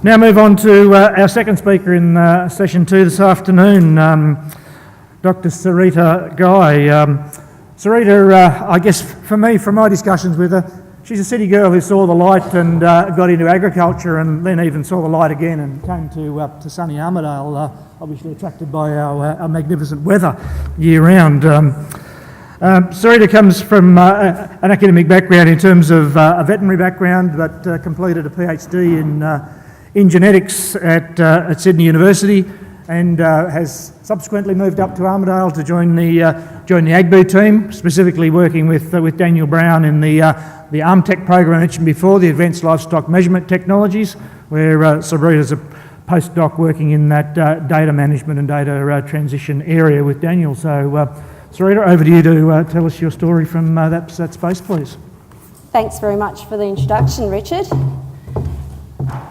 Now move on to our second speaker in session 2 this afternoon, Dr. Sarita Guy. Sarita, I guess for me, from my discussions with her, she's a city girl who saw the light and got into agriculture, and then even saw the light again and came to sunny Armidale, obviously attracted by our magnificent weather year round. Sarita comes from an academic background in terms of a veterinary background, but completed a PhD in genetics at Sydney University, and has subsequently moved up to Armidale to join the AGBU team, specifically working with Daniel Brown in the Almtech program I mentioned before, the Advanced Livestock Measurement Technologies, where Sarita's a postdoc working in that data management and data transition area with Daniel. So Sarita, over to you to tell us your story from that space, please. Thanks very much for the introduction, Richard.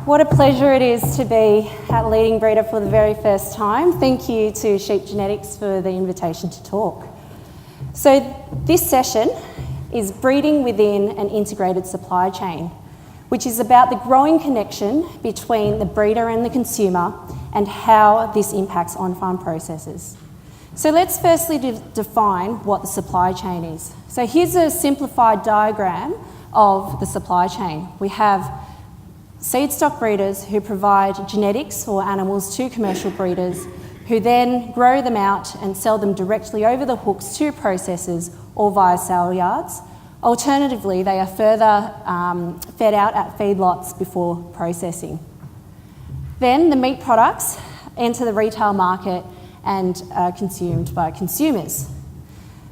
What a pleasure it is to be at Leading Breeder for the very first time. Thank you to Sheep Genetics for the invitation to talk. So this session is breeding within an integrated supply chain, which is about the growing connection between the breeder and the consumer and how this impacts on-farm processes. So let's firstly define what the supply chain is. So here's a simplified diagram of the supply chain. We have seed stock breeders who provide genetics for animals to commercial breeders, who then grow them out and sell them directly over the hooks to processors or via sale yards. Alternatively, they are further fed out at feedlots before processing. Then the meat products enter the retail market and are consumed by consumers.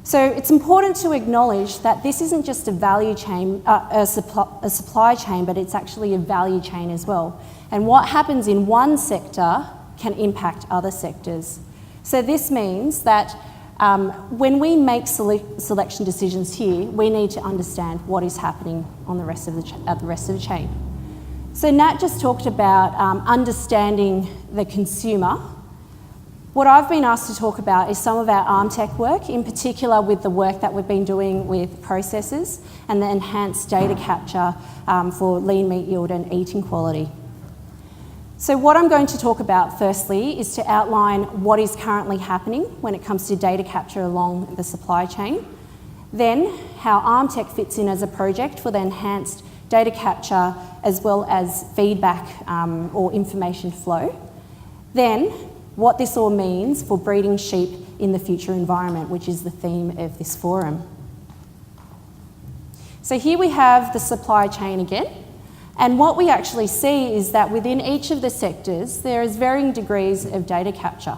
So it's important to acknowledge that this isn't just a value chain, a supply chain, but it's actually a value chain as well. And what happens in one sector can impact other sectors. So this means that when we make selection decisions here, we need to understand what is happening on the rest of the chain. So Nat just talked about understanding the consumer. What I've been asked to talk about is some of our Almtech work, in particular with the work that we've been doing with processors and the enhanced data capture for lean meat yield and eating quality. So what I'm going to talk about firstly is to outline what is currently happening when it comes to data capture along the supply chain, then how Almtech fits in as a project for the enhanced data capture as well as feedback or information flow, then what this all means for breeding sheep in the future environment, which is the theme of this forum. So here we have the supply chain again, and what we actually see is that within each of the sectors, there is varying degrees of data capture.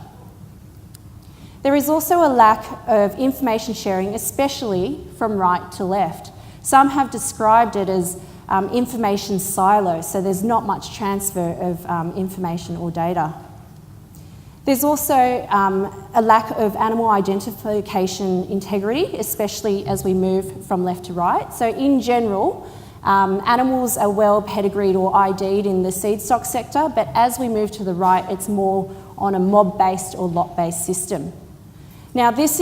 There is also a lack of information sharing, especially from right to left. Some have described it as information silo, so there's not much transfer of information or data. There's also a lack of animal identification integrity, especially as we move from left to right. So in general, animals are well pedigreed or ID'd in the seed stock sector, but as we move to the right, it's more on a mob-based or lot-based system. Now this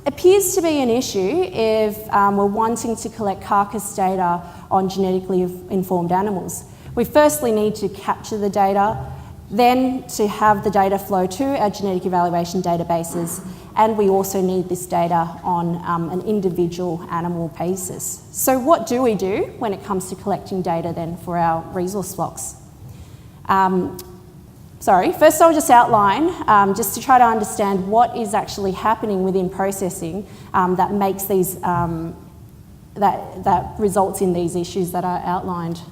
appears to be an issue if we're wanting to collect carcass data on genetically informed animals. We firstly need to capture the data, then to have the data flow to our genetic evaluation databases, and we also need this data on an individual animal basis. So what do we do when it comes to collecting data then for our resource flocks? First I'll just outline, just to try to understand what is actually happening within processing that makes these, that results in these issues that are outlined.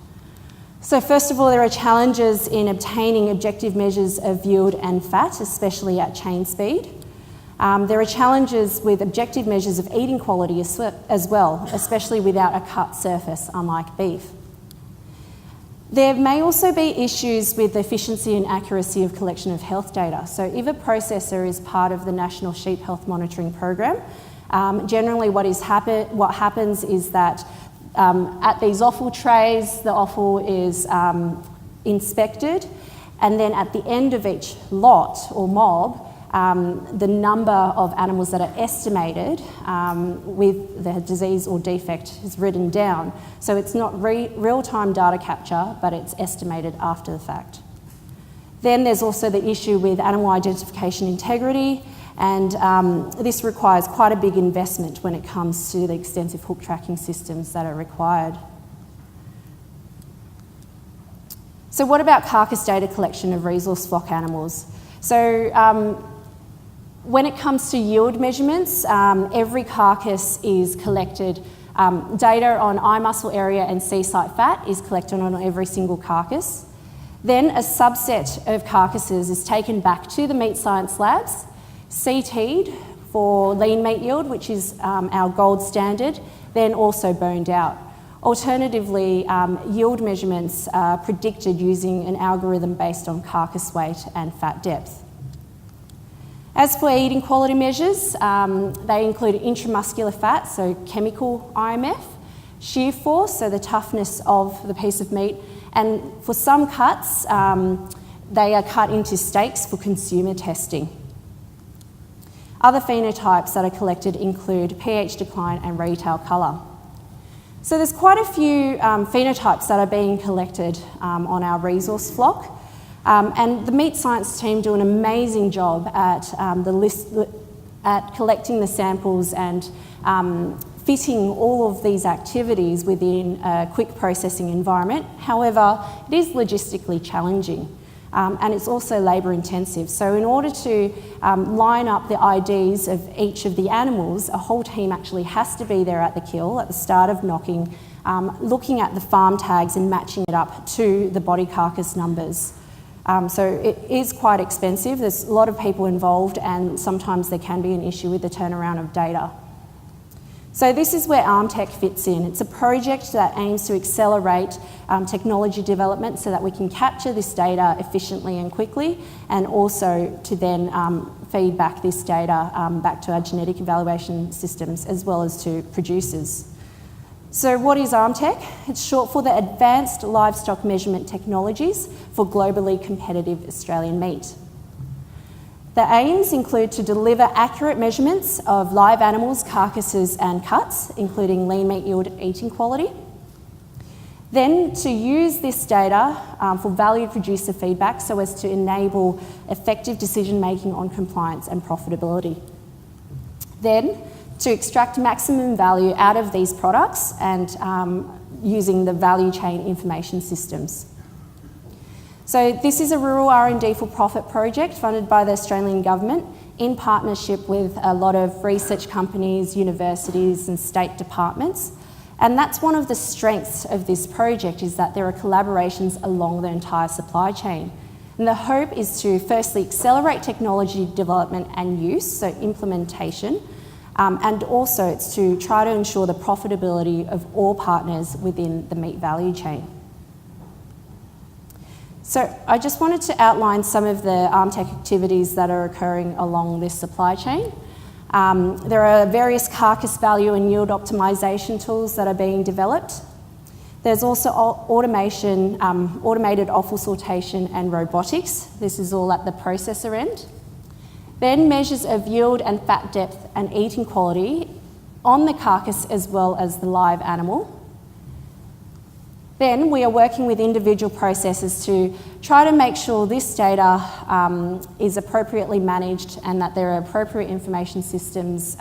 So first of all, there are challenges in obtaining objective measures of yield and fat, especially at chain speed. There are challenges with objective measures of eating quality as well, especially without a cut surface, unlike beef. There may also be issues with the efficiency and accuracy of collection of health data. So if a processor is part of the National Sheep Health Monitoring Program, generally what happens is that at these offal trays, the offal is inspected, and then at the end of each lot or mob, the number of animals that are estimated with the disease or defect is written down. So it's not real-time data capture, but it's estimated after the fact. Then there's also the issue with animal identification integrity, and this requires quite a big investment when it comes to the extensive hook tracking systems that are required. So what about carcass data collection of resource flock animals? So when it comes to yield measurements, every carcass is collected, data on eye muscle area and sea site fat is collected on every single carcass. Then a subset of carcasses is taken back to the meat science labs, CT'd for lean meat yield, which is our gold standard, then also boned out. Alternatively, yield measurements are predicted using an algorithm based on carcass weight and fat depth. As for eating quality measures, they include intramuscular fat, so chemical IMF, shear force, so the toughness of the piece of meat, and for some cuts, they are cut into steaks for consumer testing. Other phenotypes that are collected include pH decline and retail colour. So there's quite a few phenotypes that are being collected on our resource flock. And the meat science team do an amazing job at at collecting the samples and fitting all of these activities within a quick processing environment. However, it is logistically challenging and it's also labour intensive. So in order to line up the IDs of each of the animals, a whole team actually has to be there at the kill at the start of knocking, looking at the farm tags and matching it up to the body carcass numbers. So it is quite expensive. There's a lot of people involved and sometimes there can be an issue with the turnaround of data. So this is where Almtech fits in. It's a project that aims to accelerate technology development so that we can capture this data efficiently and quickly, and also to then feed back this data back to our genetic evaluation systems as well as to producers. So what is Almtech? It's short for the Advanced Livestock Measurement Technologies for globally competitive Australian meat. The aims include to deliver accurate measurements of live animals, carcasses and cuts, including lean meat yield, eating quality. Then to use this data for valued producer feedback so as to enable effective decision making on compliance and profitability. Then to extract maximum value out of these products and using the value chain information systems. So this is a rural R&D for profit project funded by the Australian Government in partnership with a lot of research companies, universities and state departments. And that's one of the strengths of this project, is that there are collaborations along the entire supply chain. And the hope is to firstly accelerate technology development and use, so implementation, and also it's to try to ensure the profitability of all partners within the meat value chain. So I just wanted to outline some of the Almtech activities that are occurring along this supply chain. There are various carcass value and yield optimisation tools that are being developed. There's also automation, automated offal sortation and robotics. This is all at the processor end. Then measures of yield and fat depth and eating quality on the carcass as well as the live animal. Then we are working with individual processors to try to make sure this data is appropriately managed and that there are appropriate information systems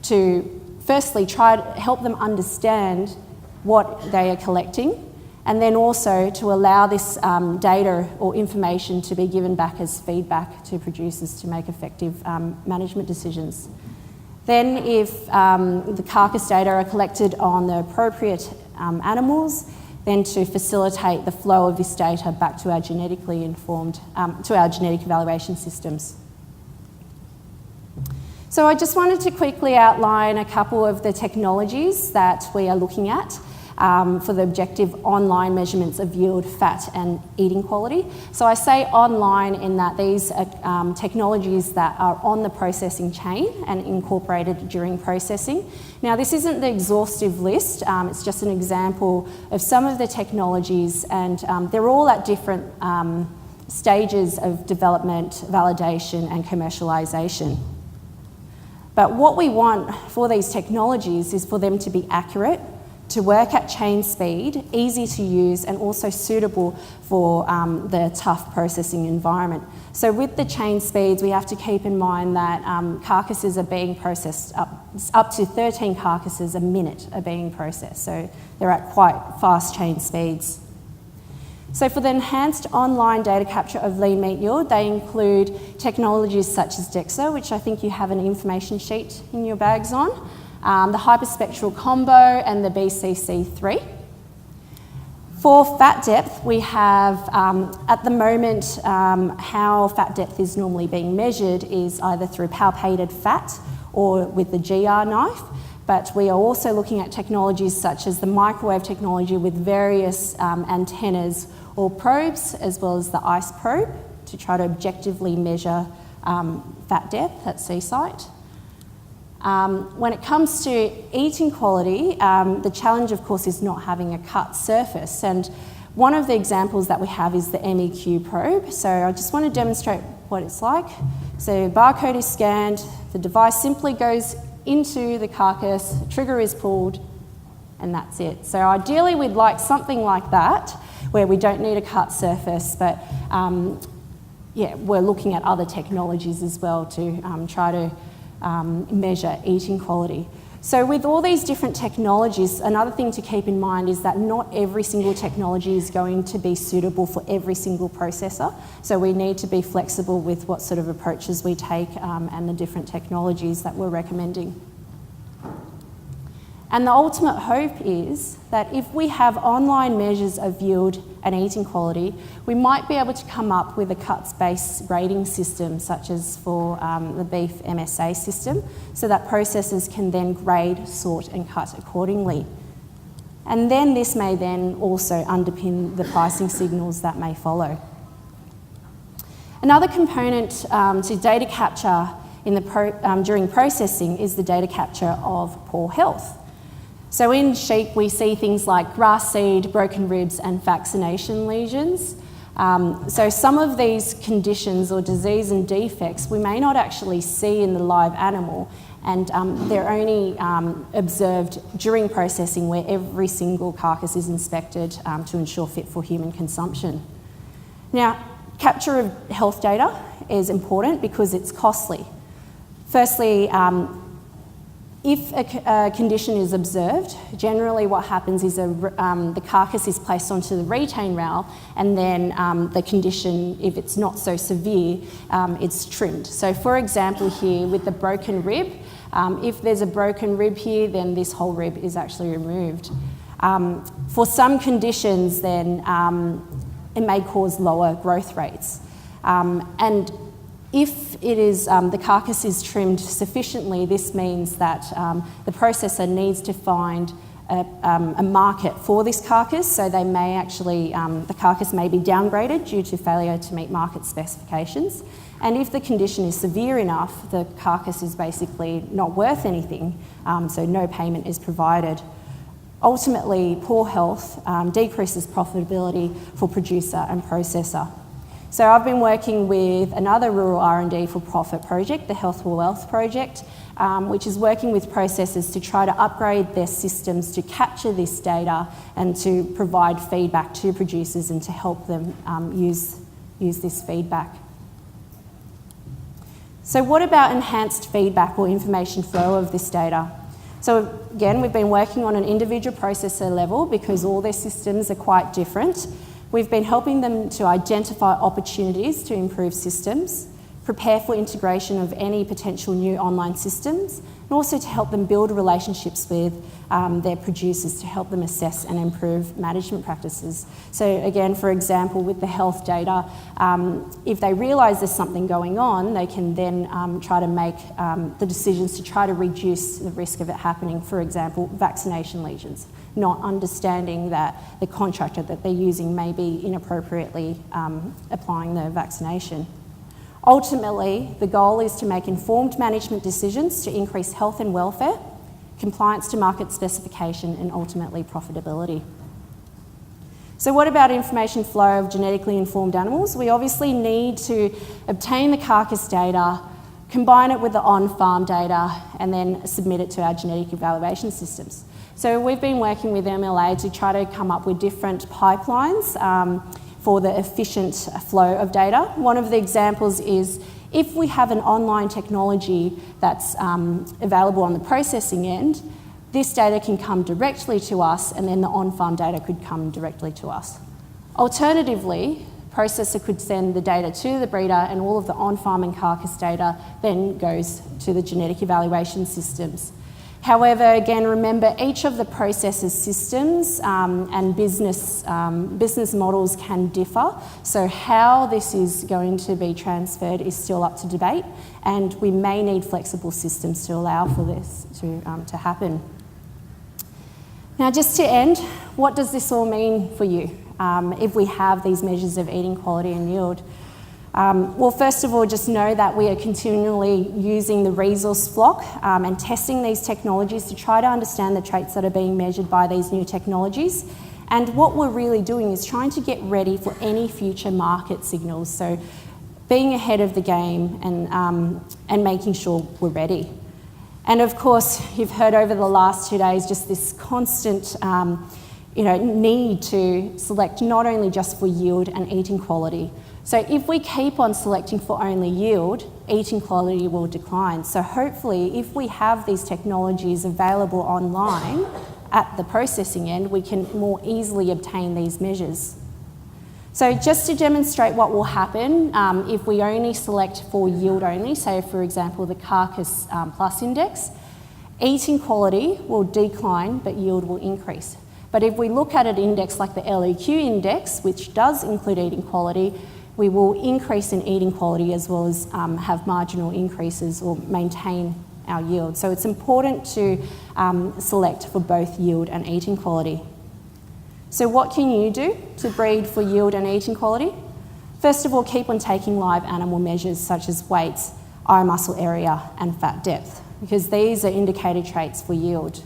to firstly try to help them understand what they are collecting, and then also to allow this data or information to be given back as feedback to producers to make effective management decisions. Then if the carcass data are collected on the appropriate animals, then to facilitate the flow of this data back to our genetically informed, to our genetic evaluation systems. So I just wanted to quickly outline a couple of the technologies that we are looking at for the objective online measurements of yield, fat and eating quality. So I say online in that these are technologies that are on the processing chain and incorporated during processing. Now this isn't the exhaustive list, it's just an example of some of the technologies, and they're all at different stages of development, validation, and commercialisation. But what we want for these technologies is for them to be accurate, to work at chain speed, easy to use, and also suitable for the tough processing environment. So with the chain speeds, we have to keep in mind that carcasses are being processed, up to 13 carcasses a minute are being processed. So they're at quite fast chain speeds. So for the enhanced online data capture of lean meat yield, they include technologies such as DEXA, which I think you have an information sheet in your bags on, the hyperspectral combo and the BCC3. For fat depth, we have, at the moment, how fat depth is normally being measured is either through palpated fat or with the GR knife, but we are also looking at technologies such as the microwave technology with various antennas or probes, as well as the ICE probe, to try to objectively measure fat depth at sea site. When it comes to eating quality, the challenge, of course, is not having a cut surface. And one of the examples that we have is the MEQ probe. So I just want to demonstrate what it's like. So barcode is scanned, the device simply goes into the carcass, trigger is pulled, and that's it. So ideally, we'd like something like that, where we don't need a cut surface, but yeah, we're looking at other technologies as well to try to measure eating quality. So with all these different technologies, another thing to keep in mind is that not every single technology is going to be suitable for every single processor. So we need to be flexible with what sort of approaches we take and the different technologies that we're recommending. And the ultimate hope is that if we have online measures of yield and eating quality, we might be able to come up with a cuts-based grading system, such as for the beef MSA system, so that processors can then grade, sort, and cut accordingly. And then this may then also underpin the pricing signals that may follow. Another component to data capture in the during processing is the data capture of poor health. So in sheep, we see things like grass seed, broken ribs, and vaccination lesions. So some of these conditions or disease and defects we may not actually see in the live animal, and they're only observed during processing, where every single carcass is inspected to ensure fit for human consumption. Now, capture of health data is important because it's costly. Firstly, if a condition is observed, generally what happens is the carcass is placed onto the retain rail, and then the condition, if it's not so severe, it's trimmed. So for example here, with the broken rib, if there's a broken rib here, then this whole rib is actually removed. For some conditions, then it may cause lower growth rates. And if it is, the carcass is trimmed sufficiently, this means that the processor needs to find a market for this carcass, so they may actually, the carcass may be downgraded due to failure to meet market specifications. And if the condition is severe enough, the carcass is basically not worth anything, so no payment is provided. Ultimately, poor health decreases profitability for producer and processor. So I've been working with another rural R&D for profit project, the Health for Wealth project, which is working with processors to try to upgrade their systems to capture this data and to provide feedback to producers and to help them use this feedback. So what about enhanced feedback or information flow of this data? So again, we've been working on an individual processor level because all their systems are quite different. We've been helping them to identify opportunities to improve systems, prepare for integration of any potential new online systems, and also to help them build relationships with their producers to help them assess and improve management practices. So again, for example, with the health data, if they realise there's something going on, they can then try to make the decisions to try to reduce the risk of it happening. For example, vaccination lesions, not understanding that the contractor that they're using may be inappropriately applying the vaccination. Ultimately, the goal is to make informed management decisions to increase health and welfare, compliance to market specification, and ultimately profitability. So what about information flow of genetically informed animals? We obviously need to obtain the carcass data, combine it with the on-farm data, and then submit it to our genetic evaluation systems. So we've been working with MLA to try to come up with different pipelines for the efficient flow of data. One of the examples is if we have an online technology that's available on the processing end, this data can come directly to us, and then the on-farm data could come directly to us. Alternatively, processor could send the data to the breeder, and all of the on-farm and carcass data then goes to the genetic evaluation systems. However, again, remember each of the processor's systems and business models can differ. So how this is going to be transferred is still up to debate, and we may need flexible systems to allow for this to happen. Now, just to end, what does this all mean for you if we have these measures of eating quality and yield? Well, first of all, just know that we are continually using the resource flock and testing these technologies to try to understand the traits that are being measured by these new technologies. And what we're really doing is trying to get ready for any future market signals. So being ahead of the game and making sure we're ready. And of course, you've heard over the last 2 days just this constant need to select not only just for yield and eating quality. So if we keep on selecting for only yield, eating quality will decline. So hopefully, if we have these technologies available online at the processing end, we can more easily obtain these measures. So just to demonstrate what will happen if we only select for yield only, say for example the Carcase Plus index, eating quality will decline but yield will increase. But if we look at an index like the LEQ index, which does include eating quality, we will increase in eating quality as well as have marginal increases or maintain our yield. So it's important to select for both yield and eating quality. So what can you do to breed for yield and eating quality? First of all, keep on taking live animal measures such as weights, eye muscle area and fat depth, because these are indicator traits for yield.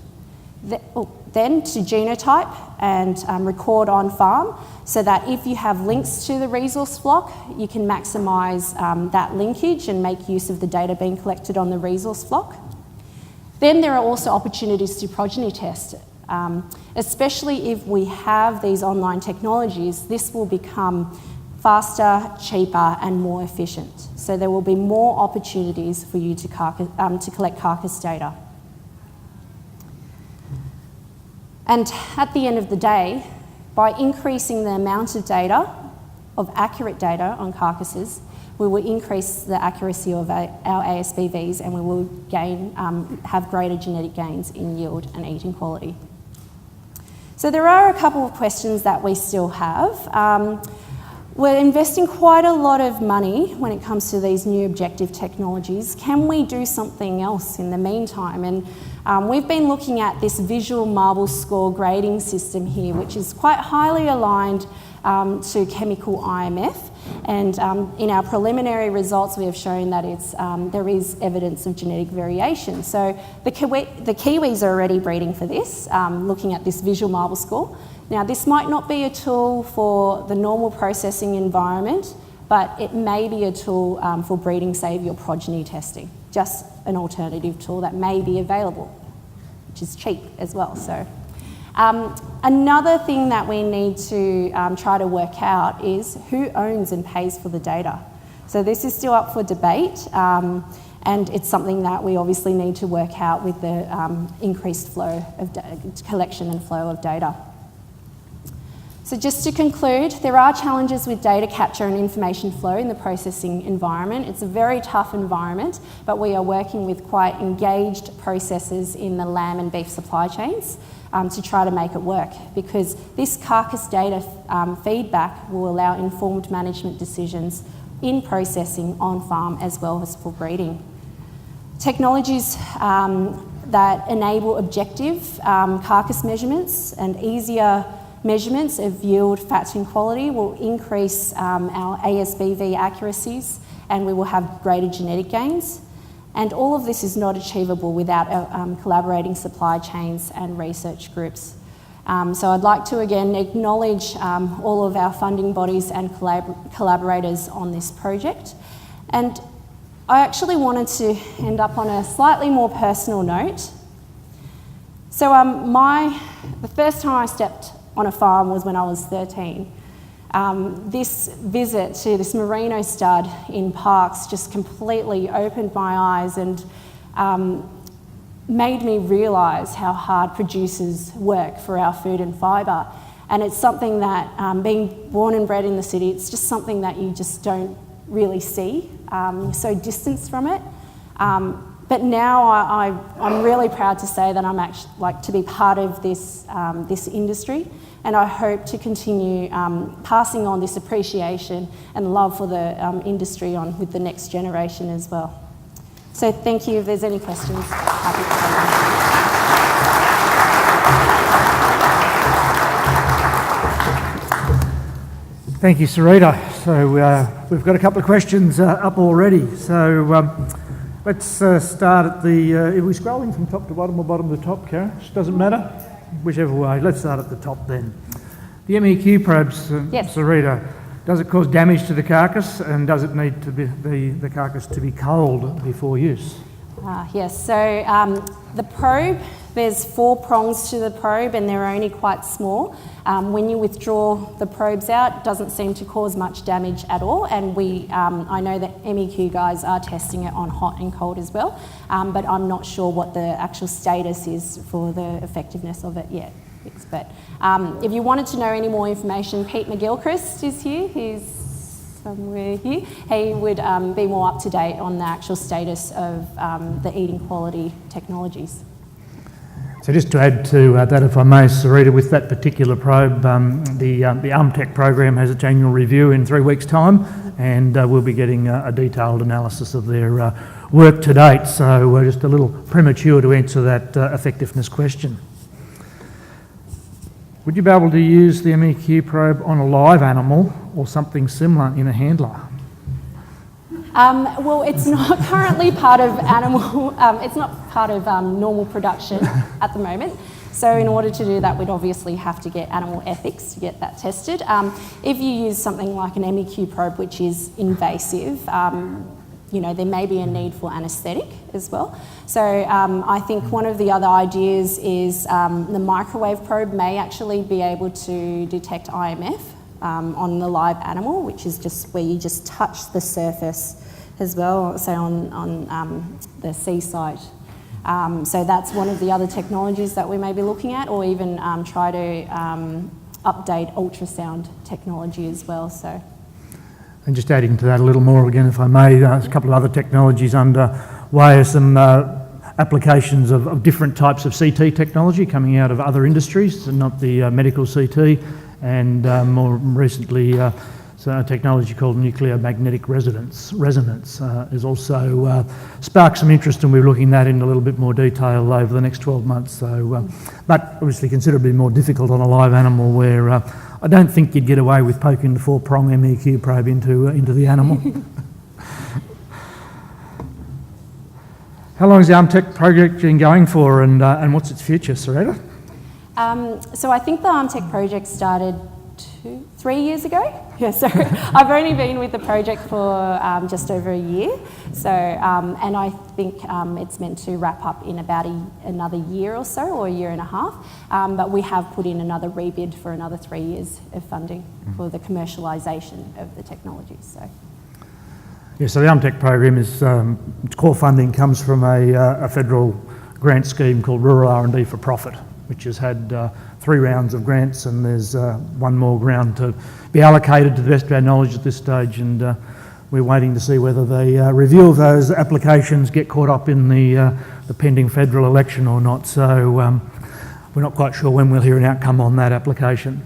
Then to genotype and record on farm, so that if you have links to the resource flock, you can maximise that linkage and make use of the data being collected on the resource flock. Then there are also opportunities to progeny test. Especially if we have these online technologies, this will become faster, cheaper and more efficient. So there will be more opportunities for you to collect carcass data. And at the end of the day, by increasing the amount of data, of accurate data on carcasses, we will increase the accuracy of our ASBVs and we will have greater genetic gains in yield and eating quality. So there are a couple of questions that we still have. We're investing quite a lot of money when it comes to these new objective technologies. Can we do something else in the meantime? And we've been looking at this visual marble score grading system here, which is quite highly aligned to chemical IMF. And in our preliminary results, we have shown that there is evidence of genetic variation. So the Kiwis are already breeding for this, looking at this visual marble score. Now, this might not be a tool for the normal processing environment, but it may be a tool for breeding, save your progeny testing. Just an alternative tool that may be available, which is cheap as well. So another thing that we need to try to work out is who owns and pays for the data. So this is still up for debate, and it's something that we obviously need to work out with the increased flow of collection and flow of data. So just to conclude, there are challenges with data capture and information flow in the processing environment. It's a very tough environment, but we are working with quite engaged processors in the lamb and beef supply chains to try to make it work, because this carcass data feedback will allow informed management decisions in processing on farm as well as for breeding. Technologies that enable objective carcass measurements and easier measurements of yield, fat and quality will increase our ASBV accuracies and we will have greater genetic gains. And all of this is not achievable without collaborating supply chains and research groups. So I'd like to again acknowledge all of our funding bodies and collaborators on this project. And I actually wanted to end up on a slightly more personal note. So the first time I stepped on a farm was when I was 13. This visit to this merino stud in Parkes just completely opened my eyes and made me realise how hard producers work for our food and fibre. And it's something that, being born and bred in the city, it's just something that you just don't really see. You're so distanced from it. But now I'm really proud to say that I'm actually like to be part of this industry, and I hope to continue passing on this appreciation and love for the industry on with the next generation as well. So thank you. If there's any questions, happy to take them. Thank you, Sarita. So we've got a couple of questions up already. So let's start at the... are we scrolling from top to bottom or bottom to top, Karen? Doesn't matter. Whichever way. Let's start at the top then. The MEQ probes, Yes. Sarita, does it cause damage to the carcass, and does it need to be the carcass to be cold before use? Yes, so the probe, there's 4 prongs to the probe and they're only quite small. When you withdraw the probes out, it doesn't seem to cause much damage at all, and I know that MEQ guys are testing it on hot and cold as well, but I'm not sure what the actual status is for the effectiveness of it yet. But if you wanted to know any more information, Pete McGilchrist is here. He's somewhere here. He would be more up to date on the actual status of the eating quality technologies. So just to add to that, if I may, Sarita, with that particular probe, the Almtech program has its annual review in 3 weeks' time, and we'll be getting a detailed analysis of their work to date. So we're just a little premature to answer that effectiveness question. Would you be able to use the MEQ probe on a live animal or something similar in a handler? Well, it's not currently part of it's not part of normal production at the moment. So in order to do that, we'd obviously have to get animal ethics to get that tested. If you use something like an MEQ probe, which is invasive, there may be a need for anaesthetic as well. So I think one of the other ideas is the microwave probe may actually be able to detect IMF on the live animal, which is just where you just touch the surface as well, say on the sea site. So that's one of the other technologies that we may be looking at, or even try to update ultrasound technology as well. So. And just adding to that a little more again, if I may, there's a couple of other technologies underway, some applications of different types of CT technology coming out of other industries, not the medical CT, and more recently a technology called nuclear magnetic resonance is also sparked some interest, and we're looking at that in a little bit more detail over the next 12 months. So, but obviously considerably more difficult on a live animal, where I don't think you'd get away with poking the 4-prong MEQ probe into the animal. How long has the Almtech project been going for, and what's its future, Sarita? So I think the Almtech project started 3 years ago. Yeah, so I've only been with the project for just over a year. So, and I think it's meant to wrap up in about another year or so, or a year and a half. But we have put in another rebid for another 3 years of funding for the commercialisation of the technology. So. Yeah, so the Untitled program is its core funding comes from a federal grant scheme called Rural R&D for Profit, which has had 3 rounds of grants, and there's one more round to be allocated to the best of our knowledge at this stage, and we're waiting to see whether the review of those applications get caught up in the pending federal election or not. So we're not quite sure when we'll hear an outcome on that application.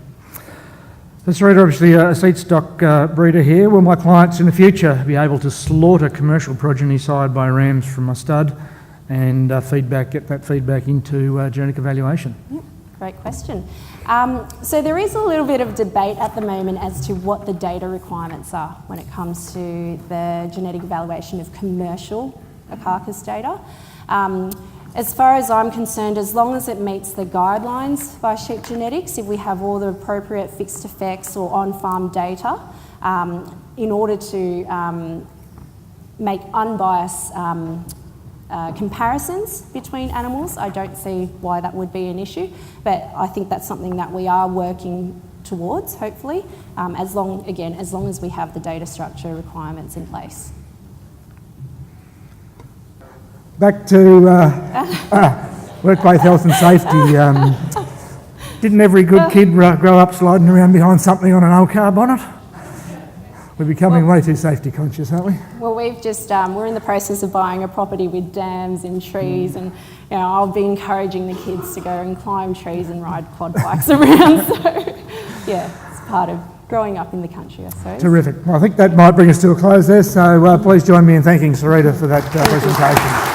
Sarita, obviously a seed stock breeder here. Will my clients in the future be able to slaughter commercial progeny side by rams from my stud and get that feedback into genetic evaluation? Yep, great question. So there is a little bit of debate at the moment as to what the data requirements are when it comes to the genetic evaluation of commercial carcass data. As far as I'm concerned, as long as it meets the guidelines by sheep genetics, if we have all the appropriate fixed effects or on-farm data, in order to make unbiased comparisons between animals, I don't see why that would be an issue, but I think that's something that we are working towards, hopefully, as long as we have the data structure requirements in place. Back to workplace health and safety. Didn't every good kid grow up sliding around behind something on an old car bonnet? We're becoming way too safety conscious, aren't we? Well, we've just, we're in the process of buying a property with dams and trees, and I'll be encouraging the kids to go and climb trees and ride quad bikes around. So, yeah, it's part of growing up in the country, I suppose. Terrific. Well, I think that might bring us to a close there, so please join me in thanking Sarita for that presentation.